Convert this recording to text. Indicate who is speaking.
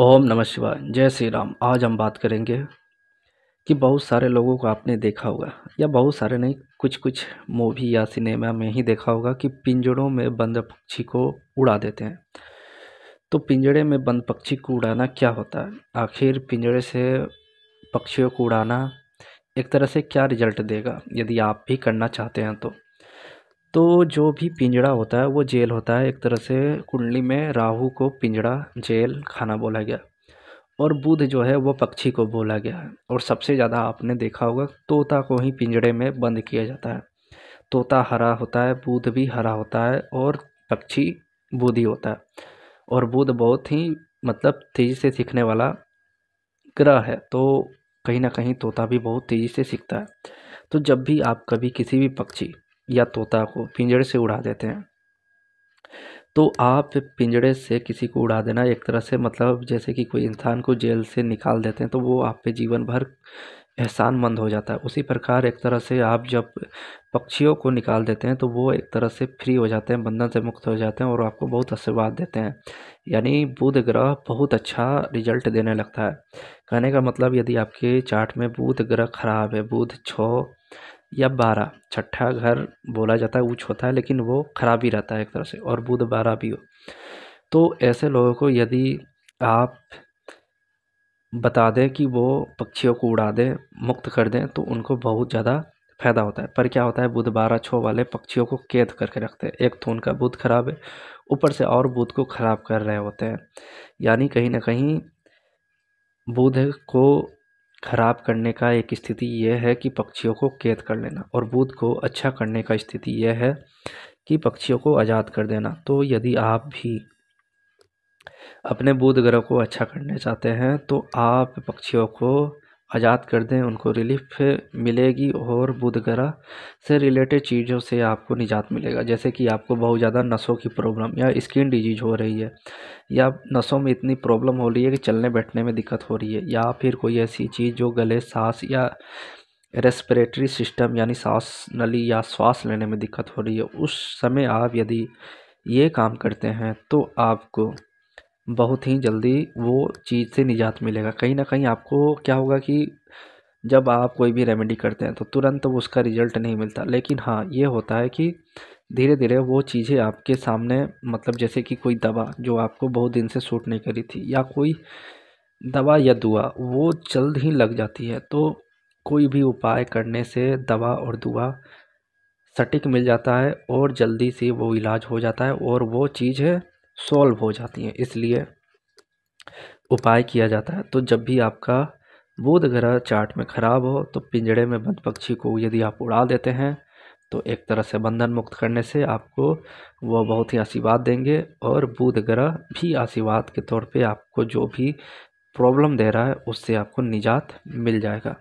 Speaker 1: ओम नमः शिवाय। जय श्री राम। आज हम बात करेंगे कि बहुत सारे लोगों को आपने देखा होगा, या बहुत सारे नहीं, कुछ कुछ मूवी या सिनेमा में ही देखा होगा कि पिंजड़ों में बंद पक्षी को उड़ा देते हैं। तो पिंजड़े में बंद पक्षी को उड़ाना क्या होता है? आखिर पिंजड़े से पक्षियों को उड़ाना एक तरह से क्या रिजल्ट देगा यदि आप भी करना चाहते हैं तो जो भी पिंजड़ा होता है वो जेल होता है। एक तरह से कुंडली में राहु को पिंजड़ा जेल खाना बोला गया, और बुध जो है वो पक्षी को बोला गया है। और सबसे ज़्यादा आपने देखा होगा तोता को ही पिंजड़े में बंद किया जाता है। तोता हरा होता है, बुध भी हरा होता है, और पक्षी बुध ही होता है। और बुध बहुत ही मतलब तेज़ी से सीखने वाला ग्रह है, तो कहीं ना कहीं तोता भी बहुत तेज़ी से सीखता है। तो जब भी आप कभी किसी भी पक्षी या तोता को पिंजड़े से उड़ा देते हैं, तो आप पिंजड़े से किसी को उड़ा देना एक तरह से मतलब जैसे कि कोई इंसान को जेल से निकाल देते हैं, तो वो आप पे जीवन भर एहसानमंद हो जाता है। उसी प्रकार एक तरह से आप जब पक्षियों को निकाल देते हैं, तो वो एक तरह से फ्री हो जाते हैं, बंधन से मुक्त हो जाते हैं, और आपको बहुत आशीर्वाद देते हैं। यानी बुध ग्रह बहुत अच्छा रिजल्ट देने लगता है। कहने का मतलब, यदि आपके चार्ट में बुध ग्रह खराब है, बुध 6 या 12, छठा घर बोला जाता है उच्च होता है, लेकिन वो खराब ही रहता है एक तरह से, और बुध 12 भी हो, तो ऐसे लोगों को यदि आप बता दें कि वो पक्षियों को उड़ा दें, मुक्त कर दें, तो उनको बहुत ज़्यादा फ़ायदा होता है। पर क्या होता है, बुध 12 6 वाले पक्षियों को कैद करके रखते हैं। एक तो उनका बुध खराब है, ऊपर से और बुध को खराब कर रहे होते हैं। यानी कहीं ना कहीं बुध को खराब करने का एक स्थिति ये है कि पक्षियों को कैद कर लेना, और बुध को अच्छा करने का स्थिति यह है कि पक्षियों को आज़ाद कर देना। तो यदि आप भी अपने बुध ग्रह को अच्छा करना चाहते हैं, तो आप पक्षियों को आज़ाद कर दें, उनको रिलीफ मिलेगी, और बुध ग्रह से रिलेटेड चीज़ों से आपको निजात मिलेगा। जैसे कि आपको बहुत ज़्यादा नसों की प्रॉब्लम या स्किन डिजीज हो रही है, या नसों में इतनी प्रॉब्लम हो रही है कि चलने बैठने में दिक्कत हो रही है, या फिर कोई ऐसी चीज़ जो गले, सांस या रेस्पिरेटरी सिस्टम यानी सांस नली या श्वास लेने में दिक्कत हो रही है, उस समय आप यदि ये काम करते हैं, तो आपको बहुत ही जल्दी वो चीज़ से निजात मिलेगा। कहीं न कहीं आपको क्या होगा कि जब आप कोई भी रेमेडी करते हैं, तो तुरंत वो उसका रिज़ल्ट नहीं मिलता। लेकिन हाँ, ये होता है कि धीरे-धीरे वो चीज़ें आपके सामने, मतलब जैसे कि कोई दवा जो आपको बहुत दिन से सूट नहीं करी थी, या कोई दवा या दुआ वो जल्द ही लग जाती है। तो कोई भी उपाय करने से दवा और दुआ सटीक मिल जाता है, और जल्दी से वो इलाज हो जाता है, और वो चीज़ें सॉल्व हो जाती हैं। इसलिए उपाय किया जाता है। तो जब भी आपका बुध ग्रह चार्ट में खराब हो, तो पिंजड़े में बंद पक्षी को यदि आप उड़ा देते हैं, तो एक तरह से बंधन मुक्त करने से आपको वो बहुत ही आशीर्वाद देंगे, और बुध ग्रह भी आशीर्वाद के तौर पे आपको जो भी प्रॉब्लम दे रहा है उससे आपको निजात मिल जाएगा।